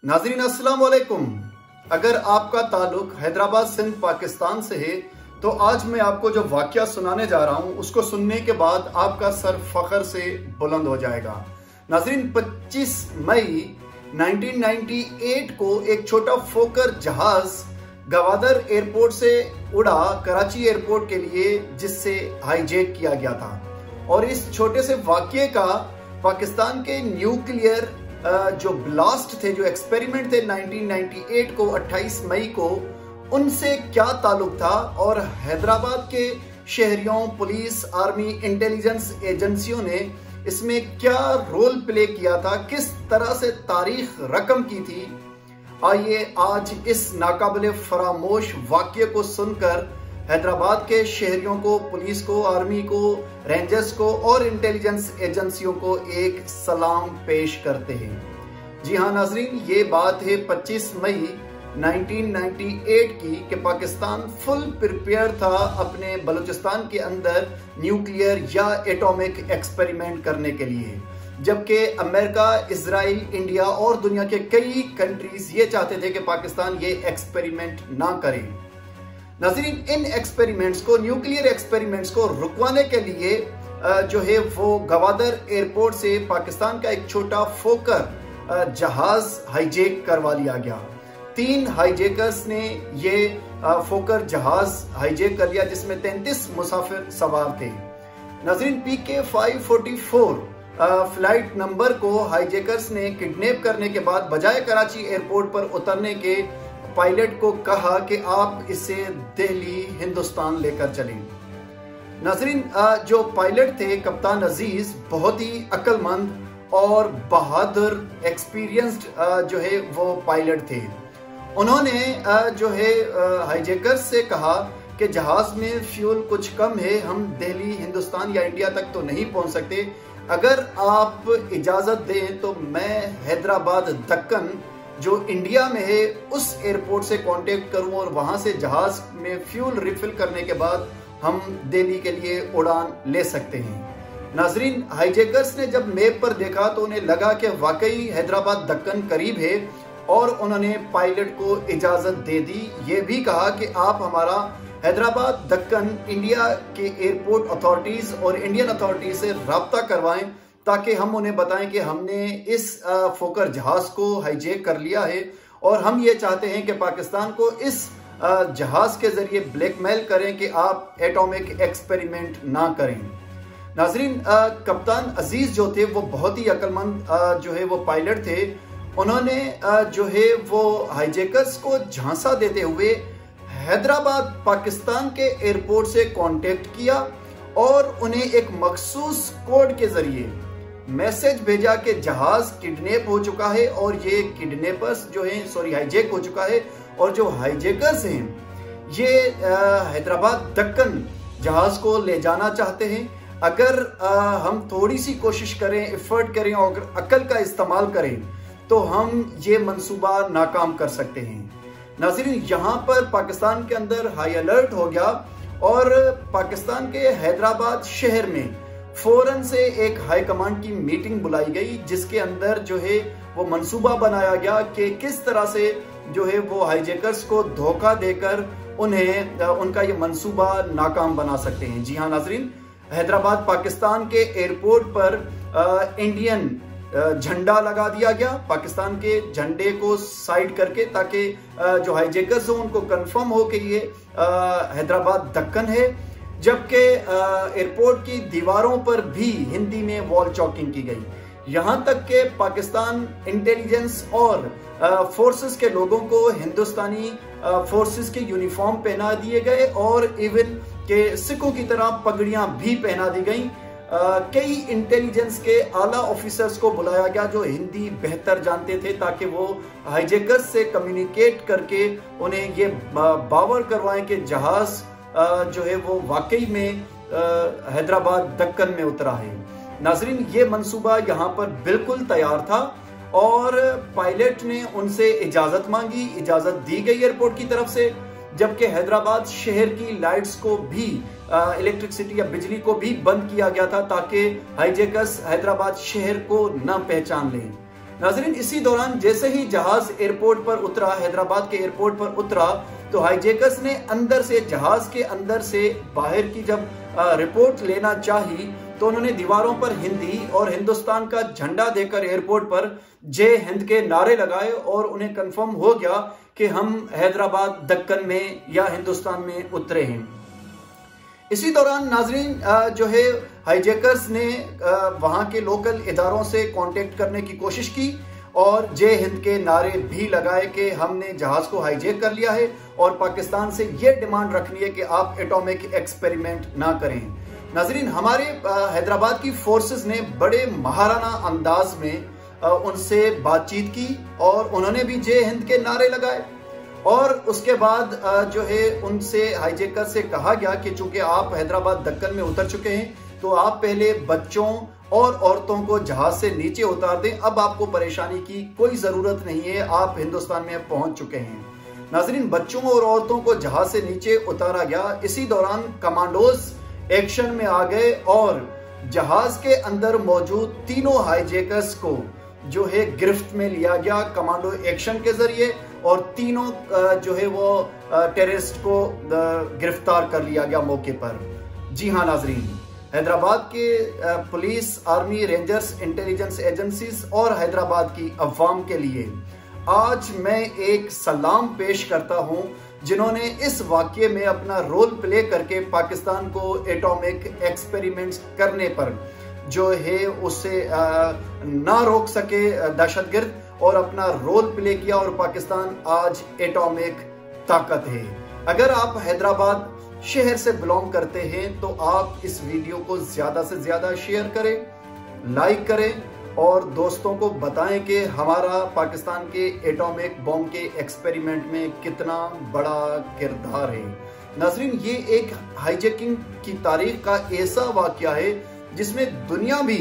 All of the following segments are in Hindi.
नाजरीन अस्सलाम वालेकुम। अगर आपका ताल्लुक हैदराबाद सिंध पाकिस्तान से है तो आज मैं आपको जो वाकया सुनाने जा रहा हूं उसको सुनने के बाद आपका सर फख्र से बुलंद हो जाएगा। नाजरीन 25 मई 1998 को एक छोटा फोकर जहाज गवादर एयरपोर्ट से उड़ा कराची एयरपोर्ट के लिए, जिससे हाईजैक किया गया था। और इस छोटे से वाकये का पाकिस्तान के न्यूक्लियर जो ब्लास्ट थे, जो एक्सपेरिमेंट थे 1998 को 28 मई को, उनसे क्या ताल्लुक था और हैदराबाद के शहरियों, पुलिस, आर्मी, इंटेलिजेंस एजेंसियों ने इसमें क्या रोल प्ले किया था, किस तरह से तारीख रकम की थी। आइए आज इस नाकाबिले फरामोश वाकये को सुनकर हैदराबाद के शहरियों को, पुलिस को, आर्मी को, रेंजर्स को और इंटेलिजेंस एजेंसियों को एक सलाम पेश करते हैं। जी हाँ नाजरीन, ये बात है 25 मई 1998 की कि पाकिस्तान फुल प्रिपेयर था अपने बलूचिस्तान के अंदर न्यूक्लियर या एटॉमिक एक्सपेरिमेंट करने के लिए, जबकि अमेरिका, इजराइल, इंडिया और दुनिया के कई कंट्रीज ये चाहते थे कि पाकिस्तान ये एक्सपेरिमेंट ना करे। नाज़रीन, इन एक्सपेरिमेंट्स को, न्यूक्लियर एक्सपेरिमेंट्स को रुकवाने के लिए जो है वो गवादर एयरपोर्ट से पाकिस्तान का एक छोटा फोकर जहाज हाईजैक करवा लिया गया। 3 हाईजैकर्स ने ये फोकर जहाज हाईजैक कर लिया, जिसमें 33 मुसाफिर सवार थे। नाज़रीन, PK-544 फ्लाइट नंबर को हाईजैकर्स ने किडनैप करने के बाद बजाय कराची एयरपोर्ट पर उतरने के पायलट को कहा कि आप इसे दिल्ली, हिंदुस्तान लेकर चलें। नाजरीन, जो पायलट थे कप्तान अजीज, बहुत ही अक्लमंद और बहादुर, एक्सपीरियंस्ड जो है वो पायलट थे। उन्होंने जो है हाईजैकर्स से कहा कि जहाज में फ्यूल कुछ कम है, हम दिल्ली, हिंदुस्तान या इंडिया तक तो नहीं पहुंच सकते। अगर आप इजाजत दें तो मैं हैदराबाद दक्कन जो इंडिया में है उस एयरपोर्ट से कांटेक्ट करूं और वहां से जहाज में फ्यूल रिफिल करने के बाद हम दिल्ली के लिए उड़ान ले सकते हैं। नाजरीन, हाईजैकर्स ने जब मैप पर देखा तो उन्हें लगा कि वाकई हैदराबाद दक्कन करीब है और उन्होंने पायलट को इजाजत दे दी। ये भी कहा कि आप हमारा हैदराबाद दक्कन इंडिया के एयरपोर्ट अथॉरिटीज और इंडियन अथॉरिटीज से राब्ता करवाएं ताकि हम उन्हें बताएं कि हमने इस फोकर जहाज को हाईजैक कर लिया है और हम ये चाहते हैं कि पाकिस्तान को इस जहाज के जरिए ब्लैकमेल करें कि आप एटॉमिक एक्सपेरिमेंट ना करें। नाजरीन, कप्तान अजीज जो थे वो बहुत ही अक्लमंद जो है वो पायलट थे। उन्होंने जो है वो हाईजैकर्स को झांसा देते हुए हैदराबाद पाकिस्तान के एयरपोर्ट से कांटेक्ट किया और उन्हें एक मखसूस कोड के जरिए मैसेज भेजा कि जहाज किडनैप हो चुका है और ये किडनैपर्स जो हैं हाईजैक हो चुका है और जो हाईजैकर्स हैं ये हैदराबाद दक्कन जहाज को ले जाना चाहते हैं। अगर हम थोड़ी सी कोशिश करें, एफर्ट करें और अकल का इस्तेमाल करें तो हम ये मंसूबा नाकाम कर सकते हैं। नाज़रीन, यहाँ पर पाकिस्तान के अंदर हाई अलर्ट हो गया और पाकिस्तान के हैदराबाद शहर में फौरन से एक हाई कमांड की मीटिंग बुलाई गई, जिसके अंदर जो है वो मंसूबा बनाया गया कि किस तरह से जो है वो हाईजैकर्स को धोखा देकर उन्हें उनका ये मंसूबा नाकाम बना सकते हैं। जी हाँ नाजरीन, हैदराबाद पाकिस्तान के एयरपोर्ट पर इंडियन झंडा लगा दिया गया, पाकिस्तान के झंडे को साइड करके, ताकि जो हाईजैकर्स हो उनको कंफर्म हो कि ये हैदराबाद दक्कन है। जबकि एयरपोर्ट की दीवारों पर भी हिंदी में वॉल चॉकिंग की गई। यहां तक कि पाकिस्तान इंटेलिजेंस और फोर्सेस के लोगों को हिंदुस्तानी फोर्सेस के यूनिफॉर्म पहना दिए गए और इवन के सिखों की तरह पगड़ियां भी पहना दी गई। कई इंटेलिजेंस के आला ऑफिसर्स को बुलाया गया जो हिंदी बेहतर जानते थे, ताकि वो हाईजैकर्स से कम्युनिकेट करके उन्हें ये बावर करवाएं कि जहाज जो है वो वाकई में हैदराबाद दक्कन में उतरा है। नाजरीन, ये मंसूबा यहाँ पर बिल्कुल तैयार था और पायलट ने उनसे इजाजत मांगी, इजाजत दी गई एयरपोर्ट की तरफ से, जबकि हैदराबाद शहर की लाइट्स को भी, इलेक्ट्रिसिटी या बिजली को भी बंद किया गया था ताकि हाईजैकर्स हैदराबाद शहर को न पहचान लें। नाजरीन, इसी दौरान जैसे ही जहाज एयरपोर्ट पर उतरा, हैदराबाद के एयरपोर्ट पर उतरा, तो हाईजैकर्स ने अंदर से, जहाज के अंदर से बाहर की जब रिपोर्ट लेना चाही, तो उन्होंने दीवारों पर हिंदी और हिंदुस्तान का झंडा देकर एयरपोर्ट पर जय हिंद के नारे लगाए और उन्हें कंफर्म हो गया कि हम हैदराबाद दक्कन में या हिंदुस्तान में उतरे हैं। इसी दौरान नाजरीन जो है हाईजैकर्स ने वहां के लोकल इदारों से कांटेक्ट करने की कोशिश की और जय हिंद के नारे भी लगाए कि हमने जहाज को हाईजैक कर लिया है और पाकिस्तान से ये डिमांड रखनी है कि आप एटॉमिक एक्सपेरिमेंट ना करें। नाजरीन, हमारे हैदराबाद की फोर्सेस ने बड़े महाराना अंदाज में उनसे बातचीत की और उन्होंने भी जय हिंद के नारे लगाए और उसके बाद जो है उनसे हाईजैकर से कहा गया कि चूंकि आप हैदराबाद दक्कन में उतर चुके हैं तो आप पहले बच्चों और औरतों को जहाज से नीचे उतार दें, अब आपको परेशानी की कोई जरूरत नहीं है, आप हिंदुस्तान में पहुंच चुके हैं। नाजरीन, बच्चों और औरतों को जहाज से नीचे उतारा गया। इसी दौरान कमांडोज एक्शन में आ गए और जहाज के अंदर मौजूद तीनों हाईजैकर्स को जो है गिरफ्त में लिया गया कमांडो एक्शन के जरिए और तीनों जो है वो टेररिस्ट को गिरफ्तार कर लिया गया मौके पर। जी हाँ नाजरीन, हैदराबाद के police, army, rangers, intelligence agencies और हैदराबाद की अवाम के लिए आज मैं एक सलाम पेश करता हूं जिन्होंने इस वाकये में अपना रोल प्ले करके पाकिस्तान को एटॉमिक एक्सपेरिमेंट्स करने पर जो है उससे ना रोक सके दहशतगर्द और अपना रोल प्ले किया और पाकिस्तान आज एटॉमिक ताकत है। अगर आप हैदराबाद शहर से बिलोंग करते हैं तो आप इस वीडियो को ज्यादा से ज्यादा शेयर करें, लाइक करें और दोस्तों को बताएं कि हमारा पाकिस्तान के एटॉमिक बॉम्ब के एक्सपेरिमेंट में कितना बड़ा किरदार है। नाजरीन, ये एक हाईजैकिंग की तारीख का ऐसा वाकया है जिसमें दुनिया भी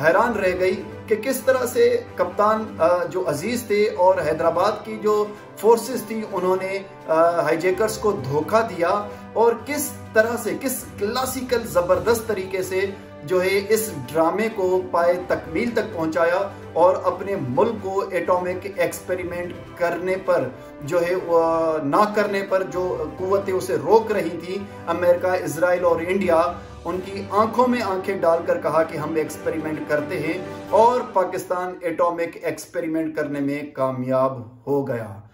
हैरान रह गई कि किस तरह से कप्तान जो अजीज थे और हैदराबाद की जो फोर्सेस थी उन्होंने हाईजैकर्स को धोखा दिया और किस तरह से, किस क्लासिकल जबरदस्त तरीके से जो है इस ड्रामे को पाए तकमील तक पहुंचाया और अपने मुल्क को एटॉमिक एक्सपेरिमेंट करने पर जो है ना करने पर जो कुव्वतें उसे रोक रही थी, अमेरिका, इजराइल और इंडिया, उनकी आंखों में आंखें डालकर कहा कि हम एक्सपेरिमेंट करते हैं और पाकिस्तान एटॉमिक एक्सपेरिमेंट करने में कामयाब हो गया।